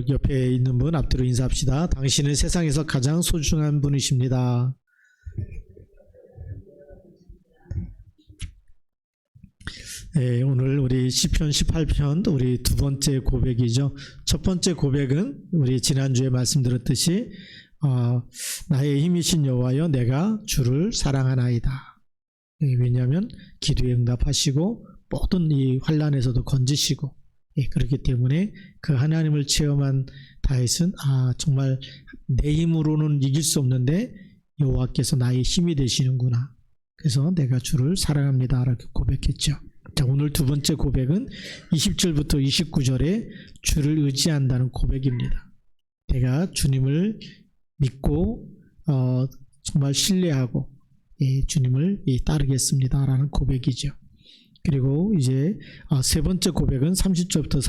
옆에 있는 분 앞뒤로 인사합시다. 당신은 세상에서 가장 소중한 분이십니다. 네, 오늘 우리 시편 18편 우리 두 번째 고백이죠. 첫 번째 고백은 우리 지난주에 말씀드렸듯이 나의 힘이신 여호와여 내가 주를 사랑하나이다. 네, 왜냐하면 기도에 응답하시고 모든 이 환난에서도 건지시고 그렇기 때문에 그 하나님을 체험한 다윗은 정말 내 힘으로는 이길 수 없는데 여호와께서 나의 힘이 되시는구나. 그래서 내가 주를 사랑합니다 라고 고백했죠. 자, 오늘 두 번째 고백은 20절부터 29절에 주를 의지한다는 고백입니다. 내가 주님을 믿고 정말 신뢰하고 주님을 따르겠습니다 라는 고백이죠. 그리고 이제 세 번째 고백은 30절부터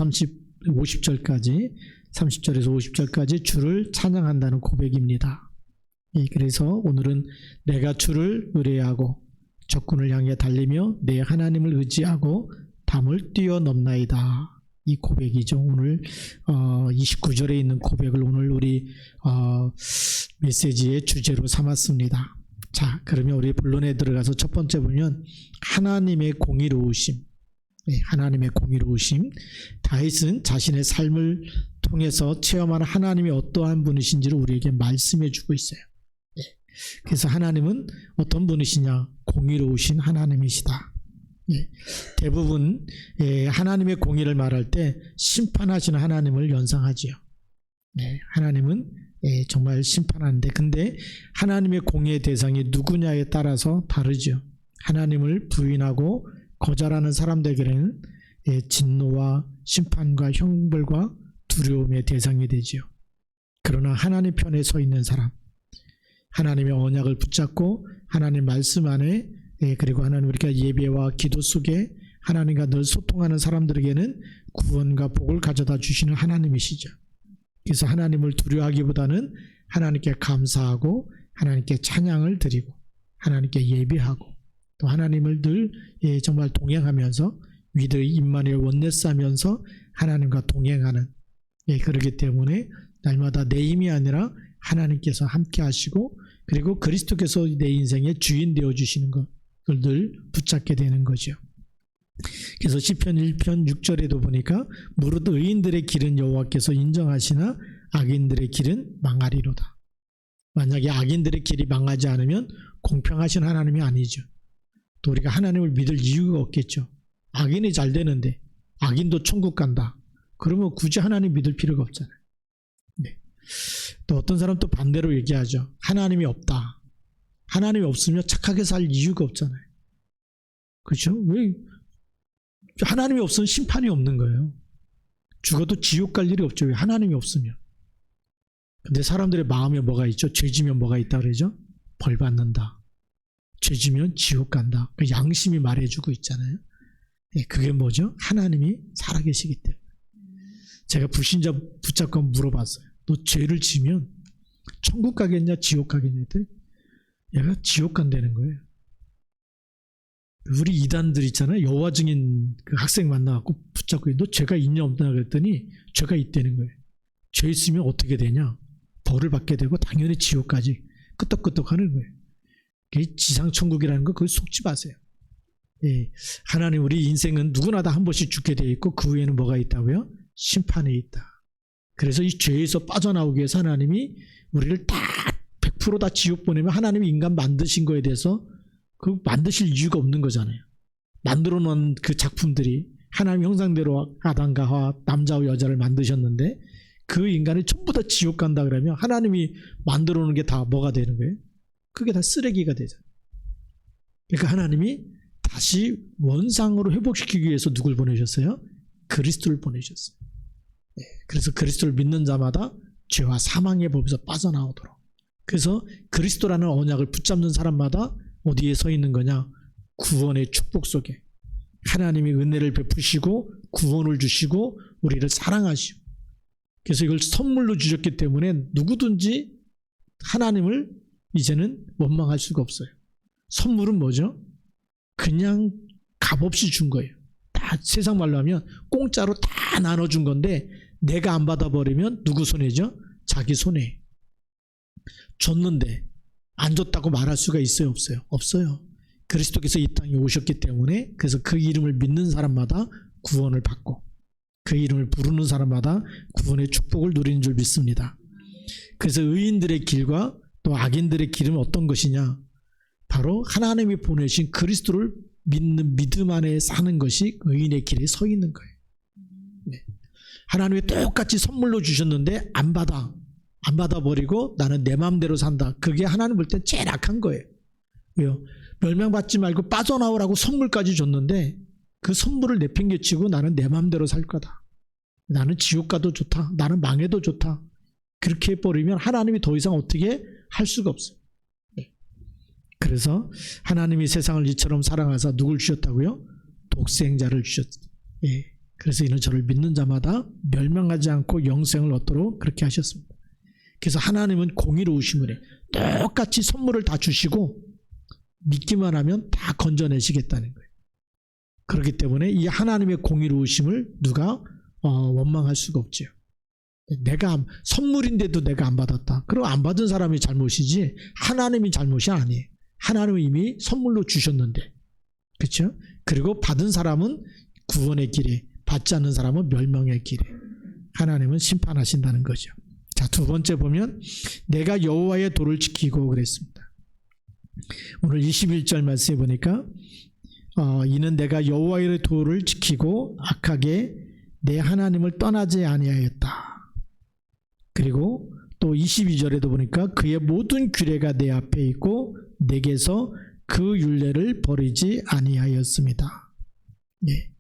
50절까지 30절에서 50절까지 주를 찬양한다는 고백입니다. 그래서 오늘은 내가 주를 의뢰하고 적군을 향해 달리며 내 하나님을 의지하고 담을 뛰어넘나이다. 이 고백이죠. 오늘 29절에 있는 고백을 오늘 우리 메시지의 주제로 삼았습니다. 자, 그러면 우리 본론에 들어가서 첫 번째 보면 하나님의 공의로우심. 하나님의 공의로우심. 다윗은 자신의 삶을 통해서 체험하는 하나님이 어떠한 분이신지를 우리에게 말씀해 주고 있어요. 그래서 하나님은 어떤 분이시냐? 공의로우신 하나님이시다. 대부분 하나님의 공의를 말할 때 심판하시는 하나님을 연상하지요. 하나님은 정말 심판하는데, 근데 하나님의 공의의 대상이 누구냐에 따라서 다르죠. 하나님을 부인하고 거절하는 사람들에게는 진노와 심판과 형벌과 두려움의 대상이 되지요. 그러나 하나님 편에 서 있는 사람, 하나님의 언약을 붙잡고 하나님 말씀 안에 그리고 하나님 우리가 예배와 기도 속에 하나님과 늘 소통하는 사람들에게는 구원과 복을 가져다 주시는 하나님이시죠. 그래서 하나님을 두려워하기보다는 하나님께 감사하고 하나님께 찬양을 드리고 하나님께 예배하고 또 하나님을 늘 정말 동행하면서 위드의 임마누엘 원네스 하면서 하나님과 동행하는 그렇기 때문에 날마다 내 힘이 아니라 하나님께서 함께 하시고 그리고 그리스도께서 내 인생의 주인 되어주시는 것을 늘 붙잡게 되는 거죠. 그래서 시편 1편 6절에도 보니까 무릇 의인들의 길은 여호와께서 인정하시나 악인들의 길은 망하리로다. 만약에 악인들의 길이 망하지 않으면 공평하신 하나님이 아니죠. 또 우리가 하나님을 믿을 이유가 없겠죠. 악인이 잘 되는데 악인도 천국 간다. 그러면 굳이 하나님 믿을 필요가 없잖아요. 또 어떤 사람 또 반대로 얘기하죠. 하나님이 없다. 하나님이 없으면 착하게 살 이유가 없잖아요. 그렇죠? 왜? 하나님이 없으면 심판이 없는 거예요. 죽어도 지옥 갈 일이 없죠. 왜? 하나님이 없으면. 근데 사람들의 마음에 뭐가 있죠? 죄지면 뭐가 있다 그러죠? 벌 받는다. 죄지면 지옥 간다. 그 양심이 말해주고 있잖아요. 그게 뭐죠? 하나님이 살아계시기 때문에. 제가 불신자 붙잡고 물어봤어요. 너 죄를 지면 천국 가겠냐 지옥 가겠냐 했더니 얘가 지옥 간다는 거예요. 우리 이단들 있잖아요. 여호와 증인 그 학생 만나갖고 붙잡고 너 죄가 있냐 없냐 그랬더니 죄가 있다는 거예요. 죄 있으면 어떻게 되냐? 벌을 받게 되고 당연히 지옥까지 끄떡끄떡 하는 거예요. 그게 지상천국이라는 거 그걸 속지 마세요. 하나님 우리 인생은 누구나 다 한 번씩 죽게 돼 있고 그 후에는 뭐가 있다고요? 심판이 있다. 그래서 이 죄에서 빠져나오기 위해서 하나님이 우리를 다 100% 다 지옥 보내면 하나님이 인간 만드신 거에 대해서 그 만드실 이유가 없는 거잖아요. 만들어 놓은 그 작품들이 하나님 형상대로 아담과 하와 남자와 여자를 만드셨는데 그 인간이 전부 다 지옥 간다 그러면 하나님이 만들어 놓은 게 다 뭐가 되는 거예요? 그게 다 쓰레기가 되잖아요. 그러니까 하나님이 다시 원상으로 회복시키기 위해서 누굴 보내셨어요? 그리스도를 보내셨어요. 그래서 그리스도를 믿는 자마다 죄와 사망의 법에서 빠져나오도록. 그래서 그리스도라는 언약을 붙잡는 사람마다 어디에 서 있는 거냐? 구원의 축복 속에. 하나님이 은혜를 베푸시고 구원을 주시고 우리를 사랑하시고 그래서 이걸 선물로 주셨기 때문에 누구든지 하나님을 이제는 원망할 수가 없어요. 선물은 뭐죠? 그냥 값없이 준 거예요. 다 세상 말로 하면 공짜로 다 나눠준 건데 내가 안 받아버리면 누구 손해죠? 자기 손해. 줬는데 안 줬다고 말할 수가 있어요? 없어요? 없어요. 그리스도께서 이 땅에 오셨기 때문에 그래서 그 이름을 믿는 사람마다 구원을 받고 그 이름을 부르는 사람마다 구원의 축복을 누리는 줄 믿습니다. 그래서 의인들의 길과 또 악인들의 길은 어떤 것이냐? 바로 하나님이 보내신 그리스도를 믿는 믿음 안에 사는 것이 의인의 길에 서 있는 거예요. 네. 하나님이 똑같이 선물로 주셨는데 안 받아버리고 나는 내 마음대로 산다. 그게 하나님 볼 때 제일 악한 거예요. 왜요? 멸망받지 말고 빠져나오라고 선물까지 줬는데 그 선물을 내팽개치고 나는 내 마음대로 살 거다. 나는 지옥 가도 좋다. 나는 망해도 좋다. 그렇게 해버리면 하나님이 더 이상 어떻게 할 수가 없어요. 네. 그래서 하나님이 세상을 이처럼 사랑하사 누굴 주셨다고요? 독생자를 주셨어요. 예. 그래서 이는 저를 믿는 자마다 멸망하지 않고 영생을 얻도록 그렇게 하셨습니다. 그래서 하나님은 공의로우심을 해. 똑같이 선물을 다 주시고 믿기만 하면 다 건져내시겠다는 거예요. 그렇기 때문에 이 하나님의 공의로우심을 누가 원망할 수가 없죠. 내가 선물인데도 내가 안 받았다. 그럼 안 받은 사람이 잘못이지 하나님이 잘못이 아니에요. 하나님은 이미 선물로 주셨는데, 그렇죠? 그리고 받은 사람은 구원의 길에, 받지 않는 사람은 멸망의 길에 하나님은 심판하신다는 거죠. 자, 두 번째 보면 내가 여호와의 도를 지키고 그랬습니다. 오늘 21절 말씀에 보니까 이는 내가 여호와의 도를 지키고 악하게 내 하나님을 떠나지 아니하였다. 그리고 또 22절에도 보니까 그의 모든 규례가 내 앞에 있고 내게서 그 율례를 버리지 아니하였습니다. 예.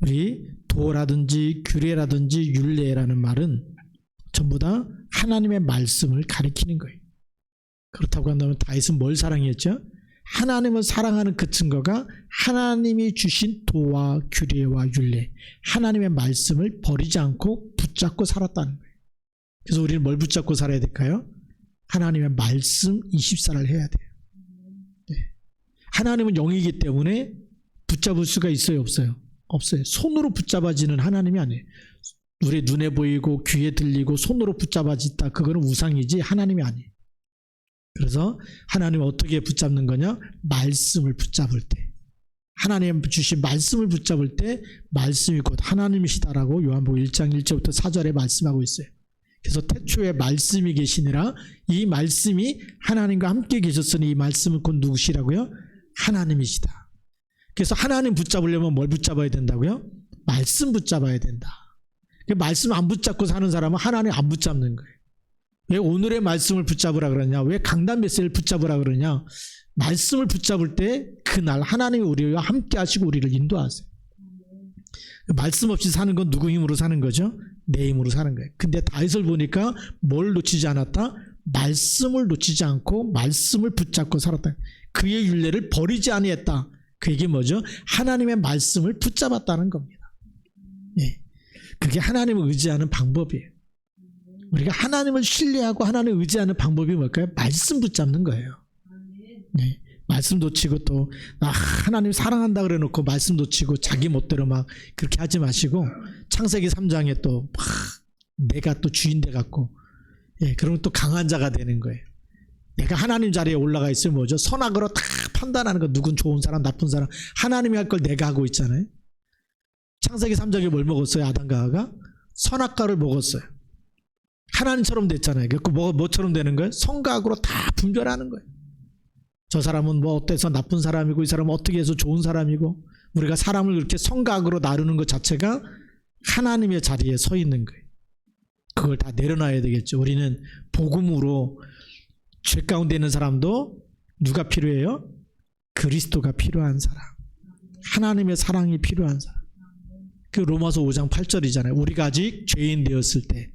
우리 도라든지 규례라든지 율례라는 말은 전부 다 하나님의 말씀을 가리키는 거예요. 그렇다고 한다면 다윗은 뭘 사랑했죠? 하나님을 사랑하는 그 증거가 하나님이 주신 도와 규례와 율례, 하나님의 말씀을 버리지 않고 붙잡고 살았다는 거예요. 그래서 우리는 뭘 붙잡고 살아야 될까요? 하나님의 말씀 24를 해야 돼요. 네. 하나님은 영이기 때문에 붙잡을 수가 있어요? 없어요? 없어요. 손으로 붙잡아지는 하나님이 아니에요. 우리 눈에 보이고 귀에 들리고 손으로 붙잡아진다. 그거는 우상이지 하나님이 아니에요. 그래서 하나님은 어떻게 붙잡는 거냐? 말씀을 붙잡을 때. 하나님 주신 말씀을 붙잡을 때 말씀이 곧 하나님이시다라고 요한복음 1장 1절부터 4절에 말씀하고 있어요. 그래서 태초에 말씀이 계시니라. 이 말씀이 하나님과 함께 계셨으니 이 말씀은 곧 누구시라고요? 하나님이시다. 그래서 하나님 붙잡으려면 뭘 붙잡아야 된다고요? 말씀 붙잡아야 된다. 말씀 안 붙잡고 사는 사람은 하나님 안 붙잡는 거예요. 왜 오늘의 말씀을 붙잡으라 그러냐? 왜 강단 메시지를 붙잡으라 그러냐? 말씀을 붙잡을 때 그날 하나님이 우리와 함께 하시고 우리를 인도하세요. 말씀 없이 사는 건 누구 힘으로 사는 거죠? 내 힘으로 사는 거예요. 근데 다윗을 보니까 뭘 놓치지 않았다? 말씀을 놓치지 않고 말씀을 붙잡고 살았다. 그의 율례를 버리지 아니했다. 그 얘기 뭐죠? 하나님의 말씀을 붙잡았다는 겁니다. 네. 그게 하나님을 의지하는 방법이에요. 우리가 하나님을 신뢰하고 하나님을 의지하는 방법이 뭘까요? 말씀 붙잡는 거예요. 네. 말씀 놓치고 또 하나님 사랑한다 그래 놓고 말씀 놓치고 자기 멋대로 막 그렇게 하지 마시고 창세기 3장에 또 막 내가 또 주인 돼 갖고 그러면 또 강한 자가 되는 거예요. 내가 하나님 자리에 올라가 있으면 뭐죠? 선악으로 다 판단하는 거. 누군 좋은 사람 나쁜 사람 하나님이 할 걸 내가 하고 있잖아요. 창세기 3장에 뭘 먹었어요? 아담과 하와가 선악과를 먹었어요. 하나님처럼 됐잖아요. 그 뭐처럼 되는 거예요? 선과 악으로 다 분별하는 거예요. 저 사람은 뭐 어때서 나쁜 사람이고 이 사람은 어떻게 해서 좋은 사람이고 우리가 사람을 그렇게 선과 악으로 나누는 것 자체가 하나님의 자리에 서 있는 거예요. 그걸 다 내려놔야 되겠죠. 우리는 복음으로 죄 가운데 있는 사람도 누가 필요해요? 그리스도가 필요한 사람. 하나님의 사랑이 필요한 사람. 그 로마서 5장 8절이잖아요. 우리가 아직 죄인 되었을 때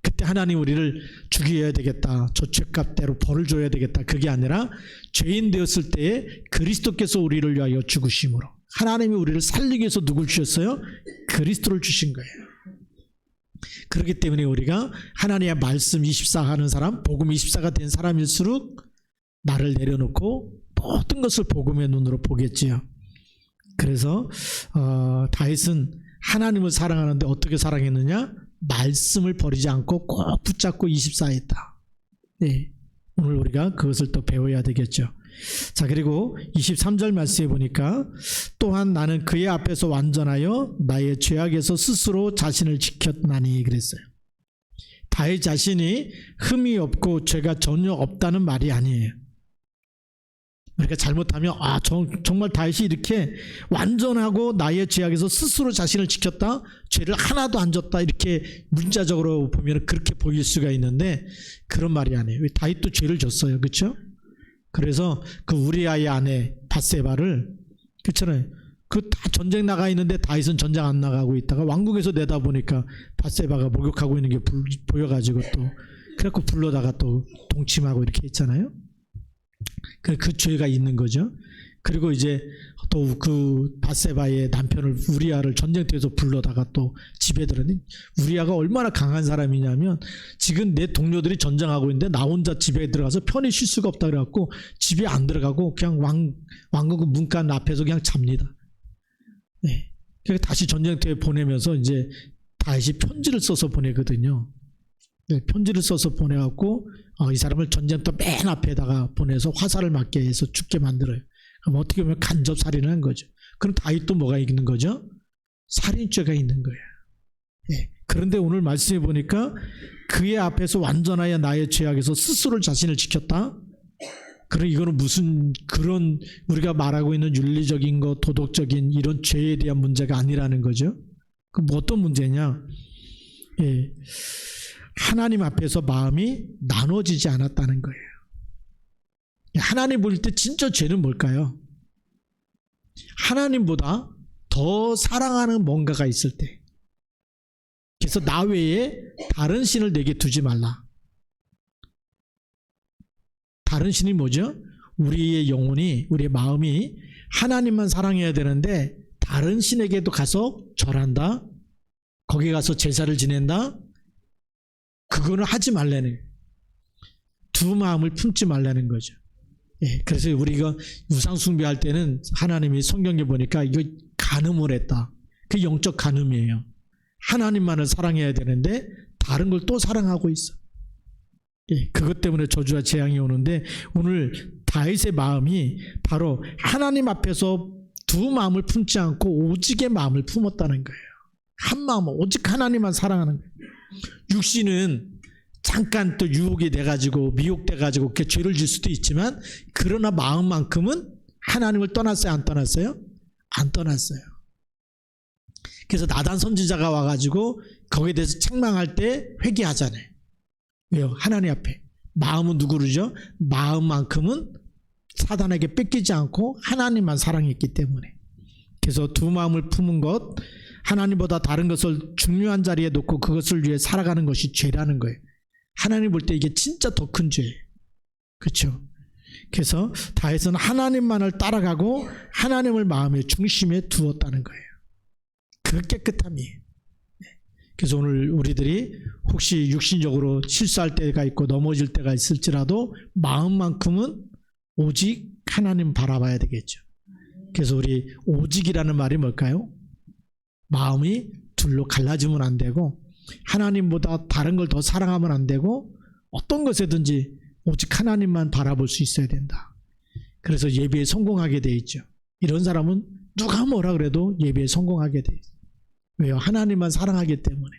그때 하나님 우리를 죽여야 되겠다. 저 죄값대로 벌을 줘야 되겠다. 그게 아니라 죄인 되었을 때에 그리스도께서 우리를 위하여 죽으심으로 하나님이 우리를 살리기 위해서 누굴 주셨어요? 그리스도를 주신 거예요. 그렇기 때문에 우리가 하나님의 말씀 24 하는 사람, 복음 24가 된 사람일수록 나를 내려놓고 모든 것을 복음의 눈으로 보겠지요. 그래서 다윗은 하나님을 사랑하는데 어떻게 사랑했느냐? 말씀을 버리지 않고 꼭 붙잡고 24 했다. 네, 오늘 우리가 그것을 또 배워야 되겠죠. 자, 그리고 23절 말씀해 보니까 또한 나는 그의 앞에서 완전하여 나의 죄악에서 스스로 자신을 지켰나니 그랬어요. 다윗 자신이 흠이 없고 죄가 전혀 없다는 말이 아니에요. 우리가 잘못하면 정말 다윗이 이렇게 완전하고 나의 죄악에서 스스로 자신을 지켰다, 죄를 하나도 안 졌다, 이렇게 문자적으로 보면 그렇게 보일 수가 있는데 그런 말이 아니에요. 다윗도 죄를 졌어요. 그렇죠? 그래서 그 우리아의 아내 밧세바를, 그렇잖아요. 그 다 전쟁 나가 있는데 다윗은 전쟁 안 나가고 있다가 왕궁에서 내다 보니까 밧세바가 목욕하고 있는 게 보여가지고 또 그래갖고 불러다가 또 동침하고 이렇게 했잖아요. 그 죄가 있는 거죠. 그리고 이제 또 그 밧세바의 남편을 우리아를 전쟁터에서 불러다가 또 집에 들었니, 우리아가 얼마나 강한 사람이냐면 지금 내 동료들이 전쟁하고 있는데 나 혼자 집에 들어가서 편히 쉴 수가 없다 그래갖고 집에 안 들어가고 그냥 왕궁 문간 앞에서 그냥 잡니다. 네. 그러니까 다시 전쟁터에 보내면서 이제 다시 편지를 써서 보내거든요. 네, 편지를 써서 보내갖고 이 사람을 전쟁터 맨 앞에다가 보내서 화살을 맞게 해서 죽게 만들어요. 그럼 어떻게 보면 간접 살인을 한 거죠. 그럼 다윗도 뭐가 있는 거죠? 살인죄가 있는 거예요. 네. 그런데 오늘 말씀해 보니까 그의 앞에서 완전하여 나의 죄악에서 스스로 자신을 지켰다. 그럼 이거는 무슨 그런 우리가 말하고 있는 윤리적인 것, 도덕적인 이런 죄에 대한 문제가 아니라는 거죠. 그럼 뭐 어떤 문제냐? 예. 하나님 앞에서 마음이 나눠지지 않았다는 거예요. 하나님 볼 때 진짜 죄는 뭘까요? 하나님보다 더 사랑하는 뭔가가 있을 때. 그래서 나 외에 다른 신을 내게 두지 말라. 다른 신이 뭐죠? 우리의 영혼이, 우리의 마음이 하나님만 사랑해야 되는데 다른 신에게도 가서 절한다, 거기 가서 제사를 지낸다, 그거는 하지 말라는, 두 마음을 품지 말라는 거죠. 예, 그래서 우리가 우상 숭배할 때는 하나님이 성경에 보니까 이거 간음을 했다. 그 영적 간음이에요. 하나님만을 사랑해야 되는데 다른 걸 또 사랑하고 있어. 예, 그것 때문에 저주와 재앙이 오는데 오늘 다윗의 마음이 바로 하나님 앞에서 두 마음을 품지 않고 오직의 마음을 품었다는 거예요. 한 마음, 오직 하나님만 사랑하는 거예요. 육신은 잠깐 또 유혹이 돼가지고 미혹돼가지고 그렇게 죄를 질 수도 있지만 그러나 마음만큼은 하나님을 떠났어요? 안 떠났어요? 안 떠났어요. 그래서 나단 선지자가 와가지고 거기에 대해서 책망할 때 회개하잖아요. 왜요? 하나님 앞에. 마음은 누구르죠? 마음만큼은 사단에게 뺏기지 않고 하나님만 사랑했기 때문에. 그래서 두 마음을 품은 것, 하나님보다 다른 것을 중요한 자리에 놓고 그것을 위해 살아가는 것이 죄라는 거예요. 하나님 볼 때 이게 진짜 더 큰 죄예요. 그렇죠? 그래서 다윗은 하나님만을 따라가고 하나님을 마음의 중심에 두었다는 거예요. 그 깨끗함이에요. 그래서 오늘 우리들이 혹시 육신적으로 실수할 때가 있고 넘어질 때가 있을지라도 마음만큼은 오직 하나님 바라봐야 되겠죠. 그래서 우리 오직이라는 말이 뭘까요? 마음이 둘로 갈라지면 안 되고 하나님보다 다른 걸 더 사랑하면 안 되고 어떤 것에든지 오직 하나님만 바라볼 수 있어야 된다. 그래서 예배에 성공하게 돼 있죠. 이런 사람은 누가 뭐라 그래도 예배에 성공하게 돼 있어요. 왜요? 하나님만 사랑하기 때문에.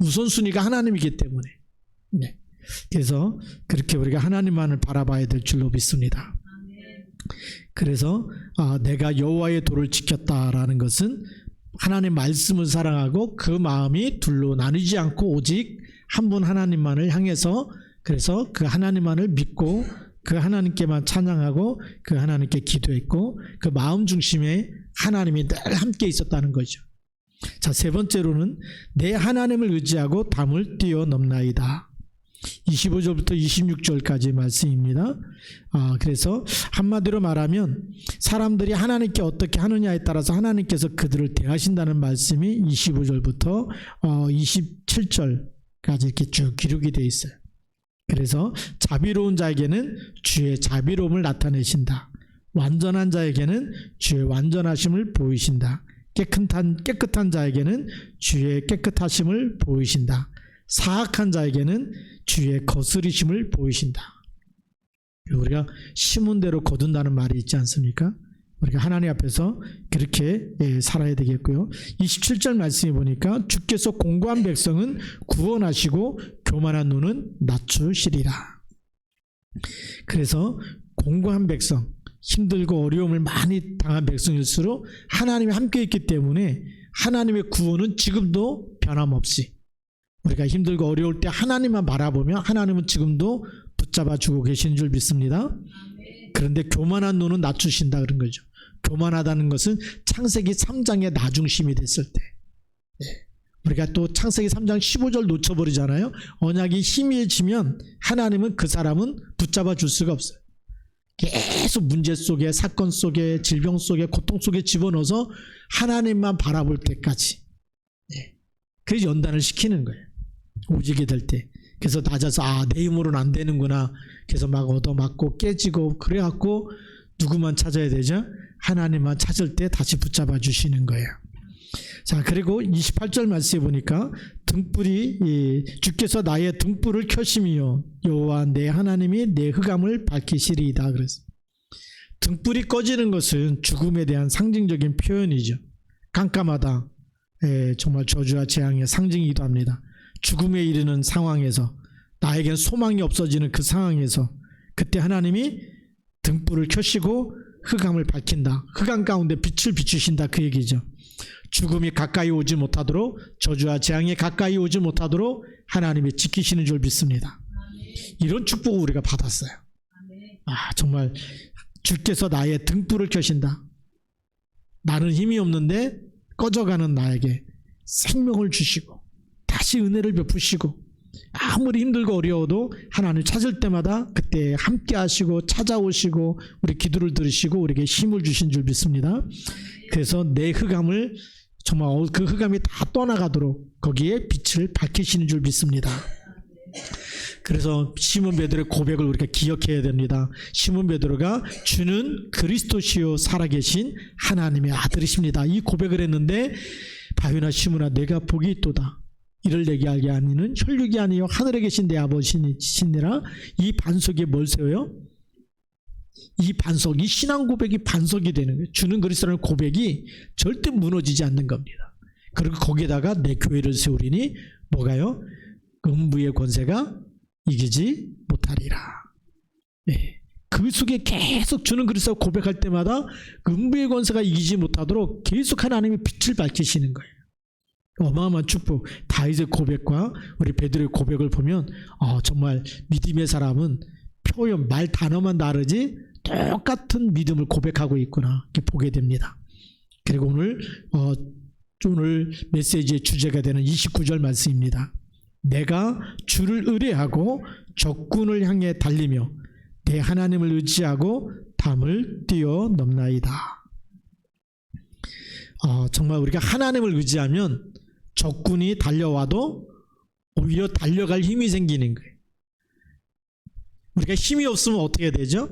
우선순위가 하나님이기 때문에. 네. 그래서 그렇게 우리가 하나님만을 바라봐야 될 줄로 믿습니다. 그래서 내가 여호와의 도를 지켰다라는 것은 하나님 말씀을 사랑하고 그 마음이 둘로 나뉘지 않고 오직 한 분 하나님만을 향해서, 그래서 그 하나님만을 믿고 그 하나님께만 찬양하고 그 하나님께 기도했고 그 마음 중심에 하나님이 늘 함께 있었다는 거죠. 자, 세 번째로는 내 하나님을 의지하고 담을 뛰어넘나이다. 25절부터 26절까지 말씀입니다. 그래서 한마디로 말하면 사람들이 하나님께 어떻게 하느냐에 따라서 하나님께서 그들을 대하신다는 말씀이 25절부터 27절까지 이렇게 쭉 기록이 되어 있어요. 그래서 자비로운 자에게는 주의 자비로움을 나타내신다. 완전한 자에게는 주의 완전하심을 보이신다. 깨끗한 자에게는 주의 깨끗하심을 보이신다. 사악한 자에게는 주의 거스리심을 보이신다. 우리가 심은 대로 거둔다는 말이 있지 않습니까? 우리가 하나님 앞에서 그렇게 살아야 되겠고요. 27절 말씀에 보니까 주께서 공고한 백성은 구원하시고 교만한 눈은 낮추시리라. 그래서 공고한 백성, 힘들고 어려움을 많이 당한 백성일수록 하나님이 함께 있기 때문에 하나님의 구원은 지금도 변함없이, 우리가 힘들고 어려울 때 하나님만 바라보면 하나님은 지금도 붙잡아 주고 계시는 줄 믿습니다. 그런데 교만한 눈은 낮추신다 그런 거죠. 교만하다는 것은 창세기 3장의 나중심이 됐을 때, 우리가 또 창세기 3장 15절 놓쳐버리잖아요. 언약이 희미해지면 하나님은 그 사람은 붙잡아 줄 수가 없어요. 계속 문제 속에, 사건 속에, 질병 속에, 고통 속에 집어넣어서 하나님만 바라볼 때까지, 그래서 연단을 시키는 거예요. 오직이 될 때. 그래서 낮아서 내 힘으로는 안 되는구나. 그래서 막 얻어맞고 깨지고 그래갖고 누구만 찾아야 되죠? 하나님만 찾을 때 다시 붙잡아 주시는 거예요. 자, 그리고 28절 말씀에 보니까 주께서 나의 등불을 켜심이요 여호와 내 하나님이 내 흑암을 밝히시리이다. 그래서 등불이 꺼지는 것은 죽음에 대한 상징적인 표현이죠. 깜깜하다, 정말 저주와 재앙의 상징이기도 합니다. 죽음에 이르는 상황에서, 나에겐 소망이 없어지는 그 상황에서 그때 하나님이 등불을 켜시고 흑암을 밝힌다. 흑암 가운데 빛을 비추신다, 그 얘기죠. 죽음이 가까이 오지 못하도록, 저주와 재앙이 가까이 오지 못하도록 하나님이 지키시는 줄 믿습니다. 이런 축복을 우리가 받았어요. 정말 주께서 나의 등불을 켜신다. 나는 힘이 없는데 꺼져가는 나에게 생명을 주시고 다시 은혜를 베푸시고, 아무리 힘들고 어려워도 하나님을 찾을 때마다 그때 함께 하시고 찾아오시고 우리 기도를 들으시고 우리에게 힘을 주신 줄 믿습니다. 그래서 내 흑암을, 정말 그 흑암이 다 떠나가도록 거기에 빛을 밝히시는 줄 믿습니다. 그래서 시몬 베드로의 고백을 우리가 기억해야 됩니다. 시몬 베드로가 주는 그리스도시요 살아계신 하나님의 아들이십니다. 이 고백을 했는데 바위나 시몬아 내가 복이 있도다. 이를 내게 알게 하니는 혈육이 아니요 하늘에 계신 내 아버지시니라. 이 반석에 뭘 세워요? 이 반석, 이 신앙 고백이 반석이 되는 거예요. 주는 그리스도라는 고백이 절대 무너지지 않는 겁니다. 그리고 거기에다가 내 교회를 세우리니 뭐가요? 음부의 권세가 이기지 못하리라. 그 속에 계속 주는 그리스도 고백할 때마다 음부의 권세가 이기지 못하도록 계속 하나님이 빛을 밝히시는 거예요. 어마어마한 축복. 다윗의 고백과 우리 베드로의 고백을 보면 정말 믿음의 사람은 표현, 말 단어만 다르지 똑같은 믿음을 고백하고 있구나, 이렇게 보게 됩니다. 그리고 오늘 메시지의 주제가 되는 29절 말씀입니다. 내가 주를 의뢰하고 적군을 향해 달리며 내 하나님을 의지하고 담을 뛰어넘나이다. 정말 우리가 하나님을 의지하면 적군이 달려와도 오히려 달려갈 힘이 생기는 거예요. 우리가 힘이 없으면 어떻게 되죠?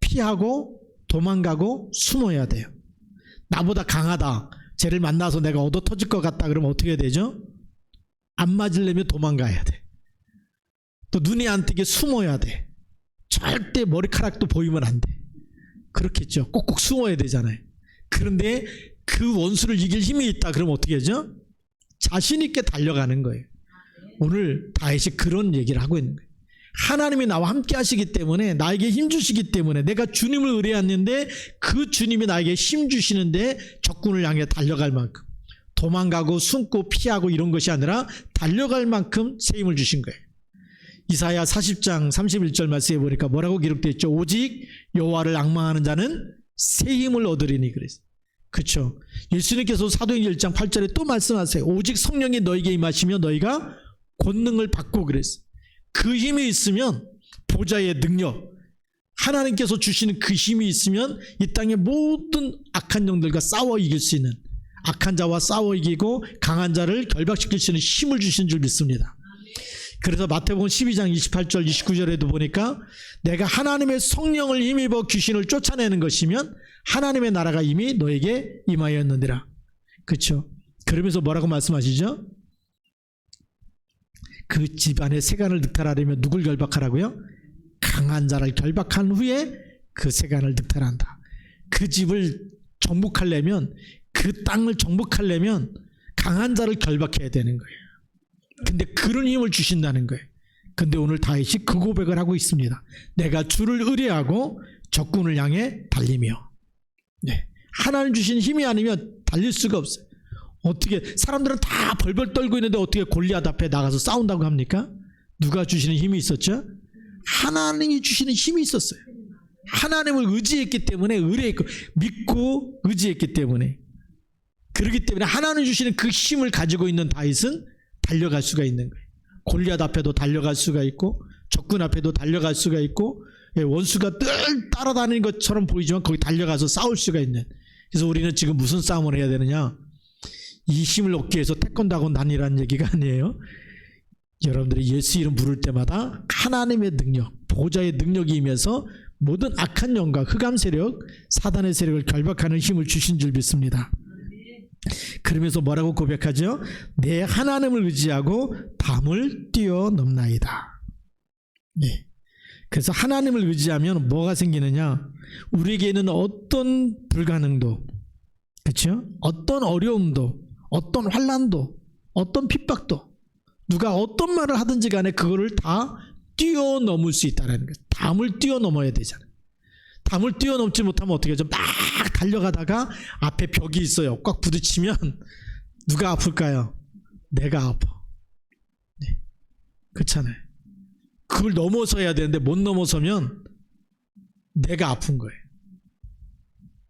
피하고 도망가고 숨어야 돼요. 나보다 강하다, 쟤를 만나서 내가 얻어 터질 것 같다 그러면 어떻게 되죠? 안 맞으려면 도망가야 돼. 또 눈이 안 띄게 숨어야 돼. 절대 머리카락도 보이면 안 돼. 그렇겠죠. 꼭꼭 숨어야 되잖아요. 그런데 그 원수를 이길 힘이 있다 그러면 어떻게 하죠? 자신 있게 달려가는 거예요. 오늘 다윗이 그런 얘기를 하고 있는 거예요. 하나님이 나와 함께 하시기 때문에, 나에게 힘 주시기 때문에 내가 주님을 의뢰했는데 그 주님이 나에게 힘 주시는데 적군을 향해 달려갈 만큼, 도망가고 숨고 피하고 이런 것이 아니라 달려갈 만큼 새 힘을 주신 거예요. 이사야 40장 31절 말씀에 보니까 뭐라고 기록되어 있죠? 오직 여호와를 앙망하는 자는 새 힘을 얻으리니 그랬어요. 그렇죠. 예수님께서 사도행전 1장 8절에 또 말씀하세요. 오직 성령이 너에게 임하시며 너희가 권능을 받고 그랬어요. 그 힘이 있으면, 보좌의 능력, 하나님께서 주시는 그 힘이 있으면 이 땅의 모든 악한 영들과 싸워 이길 수 있는, 악한 자와 싸워 이기고 강한 자를 결박시킬 수 있는 힘을 주신 줄 믿습니다. 그래서 마태복음 12장 28절 29절에도 보니까 내가 하나님의 성령을 힘입어 귀신을 쫓아내는 것이면 하나님의 나라가 이미 너에게 임하였느니라. 그렇죠? 그러면서 뭐라고 말씀하시죠? 그 집안의 세간을 늑탈하려면 누굴 결박하라고요? 강한 자를 결박한 후에 그 세간을 늑탈한다. 그 집을 정복하려면, 그 땅을 정복하려면 강한 자를 결박해야 되는 거예요. 근데 그런 힘을 주신다는 거예요. 근데 오늘 다윗이 그 고백을 하고 있습니다. 내가 주를 의뢰하고 적군을 향해 달리며. 네. 하나님 주신 힘이 아니면 달릴 수가 없어요. 어떻게 사람들은 다 벌벌 떨고 있는데 어떻게 골리앗 앞에 나가서 싸운다고 합니까? 누가 주시는 힘이 있었죠? 하나님이 주시는 힘이 있었어요. 하나님을 의지했기 때문에, 의뢰했고 믿고 의지했기 때문에, 그렇기 때문에 하나님 주시는 그 힘을 가지고 있는 다윗은 달려갈 수가 있는 거예요. 골리앗 앞에도 달려갈 수가 있고 적군 앞에도 달려갈 수가 있고, 원수가 늘 따라다니는 것처럼 보이지만 거기 달려가서 싸울 수가 있는. 그래서 우리는 지금 무슨 싸움을 해야 되느냐? 이 힘을 얻기 위해서 태권도하고 난이라는 얘기가 아니에요. 여러분들이 예수 이름 부를 때마다 하나님의 능력, 보호자의 능력이 임해서 모든 악한 영과 흑암 세력, 사단의 세력을 결박하는 힘을 주신 줄 믿습니다. 그러면서 뭐라고 고백하죠? 내 하나님을 의지하고 담을 뛰어넘나이다. 네. 그래서 하나님을 의지하면 뭐가 생기느냐? 우리에게는 어떤 불가능도, 그렇죠? 어떤 어려움도, 어떤 환난도, 어떤 핍박도, 누가 어떤 말을 하든지 간에 그거를 다 뛰어넘을 수 있다는 거예요. 담을 뛰어넘어야 되잖아요. 담을 뛰어넘지 못하면 어떻게 하죠? 막 달려가다가 앞에 벽이 있어요. 꽉 부딪히면 누가 아플까요? 내가 아파. 네. 그렇잖아요. 그걸 넘어서야 되는데 못 넘어서면 내가 아픈 거예요.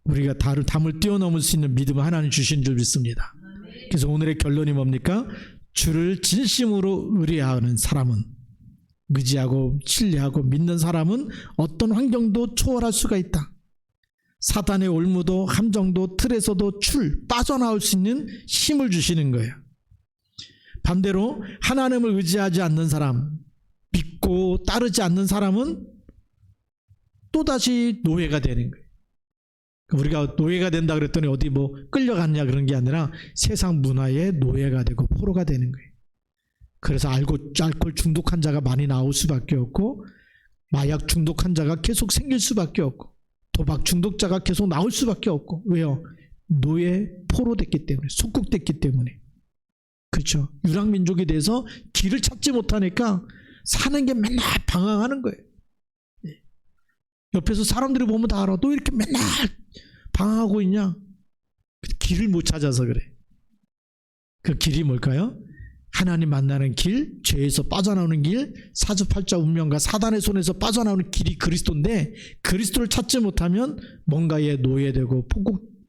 우리가 담을 뛰어넘을 수 있는 믿음을 하나님 주신 줄 믿습니다. 그래서 오늘의 결론이 뭡니까? 주를 진심으로 의뢰하는 사람은, 의지하고 신뢰하고 믿는 사람은 어떤 환경도 초월할 수가 있다. 사단의 올무도 함정도 틀에서도 빠져나올 수 있는 힘을 주시는 거예요. 반대로 하나님을 의지하지 않는 사람, 믿고 따르지 않는 사람은 또다시 노예가 되는 거예요. 우리가 노예가 된다 그랬더니 어디 뭐 끌려갔냐 그런 게 아니라 세상 문화의 노예가 되고 포로가 되는 거예요. 그래서 알코올 중독 환자가 많이 나올 수밖에 없고, 마약 중독 환자가 계속 생길 수밖에 없고, 도박 중독자가 계속 나올 수밖에 없고. 왜요? 노예 포로 됐기 때문에, 속국됐기 때문에. 그렇죠. 유랑민족이 돼서 길을 찾지 못하니까 사는 게 맨날 방황하는 거예요. 옆에서 사람들이 보면 다 알아. 너 이렇게 맨날 방황하고 있냐? 길을 못 찾아서 그래. 그 길이 뭘까요? 하나님 만나는 길, 죄에서 빠져나오는 길, 사주팔자 운명과 사단의 손에서 빠져나오는 길이 그리스도인데, 그리스도를 찾지 못하면 뭔가에 노예되고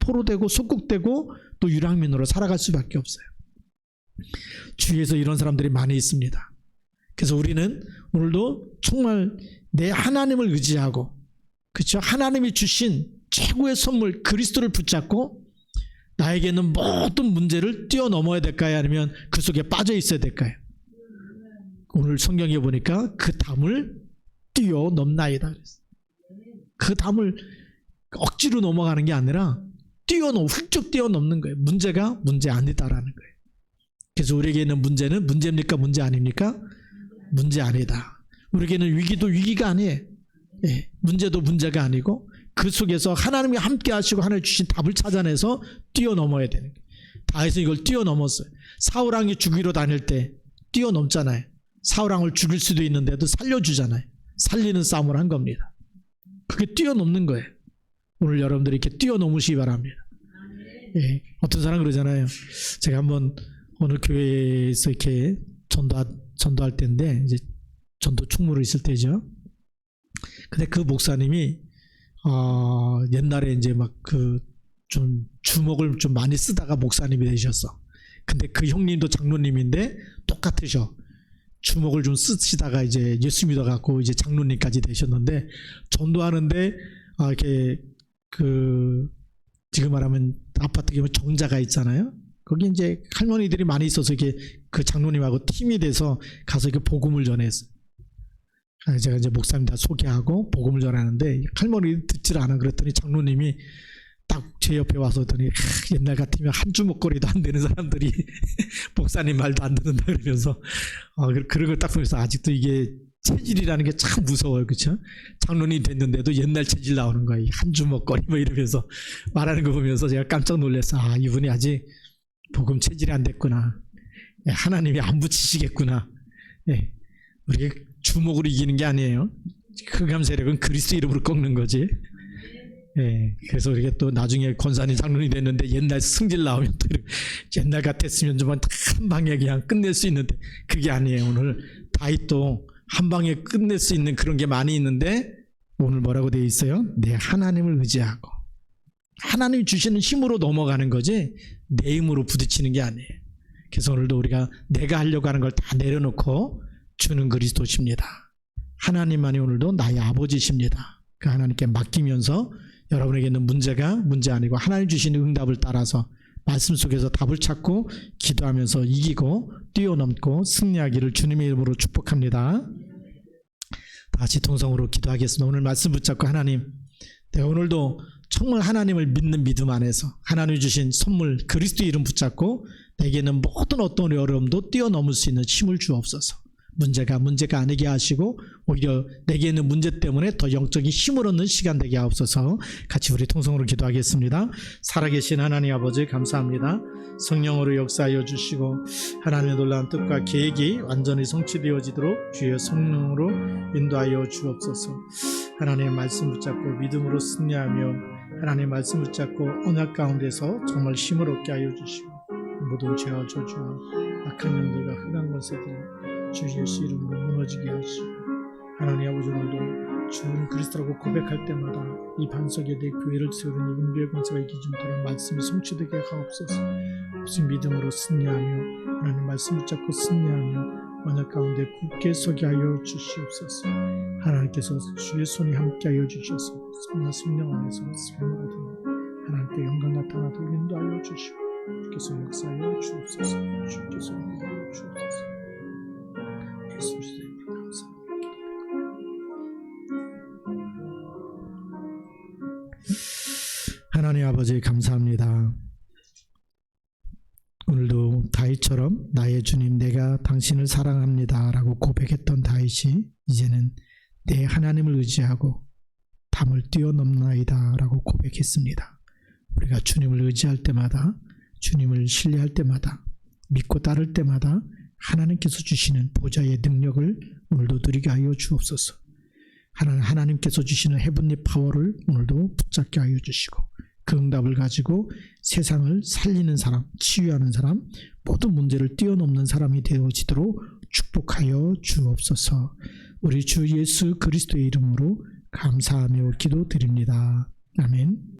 포로되고 속국되고 또 유랑민으로 살아갈 수밖에 없어요. 주위에서 이런 사람들이 많이 있습니다. 그래서 우리는 오늘도 정말 내 하나님을 의지하고, 그렇죠? 하나님이 주신 최고의 선물 그리스도를 붙잡고 나에게 있는 모든 문제를 뛰어넘어야 될까요? 아니면 그 속에 빠져 있어야 될까요? 오늘 성경에 보니까 그 담을 뛰어넘나이다 그랬어요. 그 담을 억지로 넘어가는 게 아니라 훌쩍 뛰어넘는 거예요. 문제가 문제 아니다라는 거예요. 그래서 우리에게 있는 문제는 문제입니까? 문제 아닙니까? 문제 아니다. 우리에게는 위기도 위기가 아니에요. 예, 문제도 문제가 아니고 그 속에서 하나님이 함께 하시고 하나님 주신 답을 찾아내서 뛰어넘어야 되는 거예요. 다윗은 이걸 뛰어넘었어요. 사울왕이 죽이러 다닐 때 뛰어넘잖아요. 사울왕을 죽일 수도 있는데도 살려주잖아요. 살리는 싸움을 한 겁니다. 그게 뛰어넘는 거예요. 오늘 여러분들이 이렇게 뛰어넘으시기 바랍니다. 예, 어떤 사람 그러잖아요. 제가 한번 어느 교회에서 이렇게 전도할 때인데, 이제 전도 충무로 있을 때죠. 근데 그 목사님이 옛날에 이제 막 좀 주먹을 좀 많이 쓰다가 목사님이 되셨어. 근데 그 형님도 장로님인데 똑같으셔. 주먹을 좀 쓰시다가 이제 예수 믿어갖고 이제 장로님까지 되셨는데, 전도하는데 이렇게 지금 말하면 아파트 가면 정자가 있잖아요. 거기 이제 할머니들이 많이 있어서 이게 그 장로님하고 팀이 돼서 가서 이렇게 복음을 전했어요. 제가 이제 목사님 다 소개하고 복음을 전하는데 할머니 듣질 않아. 그랬더니 장로님이 딱 제 옆에 와서 더니 옛날 같으면 한 주먹거리도 안 되는 사람들이 목사님 말도 안 듣는다 그러면서 그런 걸 딱 보면서 아직도 이게 체질이라는 게 참 무서워요. 그렇죠? 장로님 됐는데도 옛날 체질 나오는 거예요. 한 주먹거리 뭐 이러면서 말하는 거 보면서 제가 깜짝 놀랐어. 이분이 아직 복음 체질이 안 됐구나. 하나님이 안 붙이시겠구나. 우리가 주먹으로 이기는 게 아니에요. 흑암 세력은 그리스도 이름으로 꺾는 거지. 그래서 우리가 또 나중에 권사님 장로님 됐는데 옛날 승질 나오면 또 옛날 같았으면 좀 한 방에 그냥 끝낼 수 있는데 그게 아니에요. 오늘 다윗도 한 방에 끝낼 수 있는 그런 게 많이 있는데 오늘 뭐라고 되어 있어요? 내 하나님을 의지하고 하나님이 주시는 힘으로 넘어가는 거지 내 힘으로 부딪히는 게 아니에요. 그래서 오늘도 우리가 내가 하려고 하는 걸 다 내려놓고 주는 그리스도십니다. 하나님만이 오늘도 나의 아버지십니다. 그 하나님께 맡기면서 여러분에게 있는 문제가 문제 아니고 하나님 주시는 응답을 따라서 말씀 속에서 답을 찾고 기도하면서 이기고 뛰어넘고 승리하기를 주님의 이름으로 축복합니다. 다시 통성으로 기도하겠습니다. 오늘 말씀 붙잡고 하나님, 내가 오늘도 정말 하나님을 믿는 믿음 안에서 하나님이 주신 선물 그리스도 이름 붙잡고 내게는 모든 어떤 어려움도 뛰어넘을 수 있는 힘을 주옵소서. 문제가 아니게 하시고 오히려 내게 있는 문제 때문에 더 영적인 힘을 얻는 시간 되게 하옵소서. 같이 우리 통성으로 기도하겠습니다. 살아계신 하나님 아버지 감사합니다. 성령으로 역사하여 주시고 하나님의 놀라운 뜻과 계획이 완전히 성취되어지도록 주의 성령으로 인도하여 주옵소서. 하나님의 말씀 붙잡고 믿음으로 승리하며 하나님의 말씀 붙잡고 언약 가운데서 정말 힘을 얻게 하여 주시고 모든 죄와 저주와 악한 영들과 흑암 권세들 주 예수 이름으로 무너지게 하시고 하나님 아버지 오늘도 주는 그리스도라고 고백할 때마다 이 반석에 내 교회를 세우는 이 은비의 권세가 이기지 못하는 말씀이 성취되게 하옵소서. 무슨 믿음으로 승리하며 하나님 말씀 붙잡고 승리하며 언약 가운데 굳게 서게 하여 주시옵소서. 하나님께서 주의 손이 함께하여 주셔서 성령 안에서 삶을 얻으며 하나님께 영광 나타나도록 인도하여 주시고 주께서 역사하여 주옵소서. 주께서 인도하여 주옵소서. 예수님 감사합니다. 하나님 아버지 감사합니다. 오늘도 다윗처럼 나의 주님 내가 당신을 사랑합니다 라고 고백했던 다윗이 이제는 내 하나님을 의지하고 담을 뛰어넘나이다 라고 고백했습니다. 우리가 주님을 의지할 때마다 주님을 신뢰할 때마다 믿고 따를 때마다 하나님께서 주시는 보좌의 능력을 오늘도 누리게 하여 주옵소서. 하나님께서 주시는 헤븐리 파워를 오늘도 붙잡게 하여 주시고 그 응답을 가지고 세상을 살리는 사람, 치유하는 사람, 모든 문제를 뛰어넘는 사람이 되어지도록 축복하여 주옵소서. 우리 주 예수 그리스도의 이름으로 감사하며 기도드립니다. 아멘.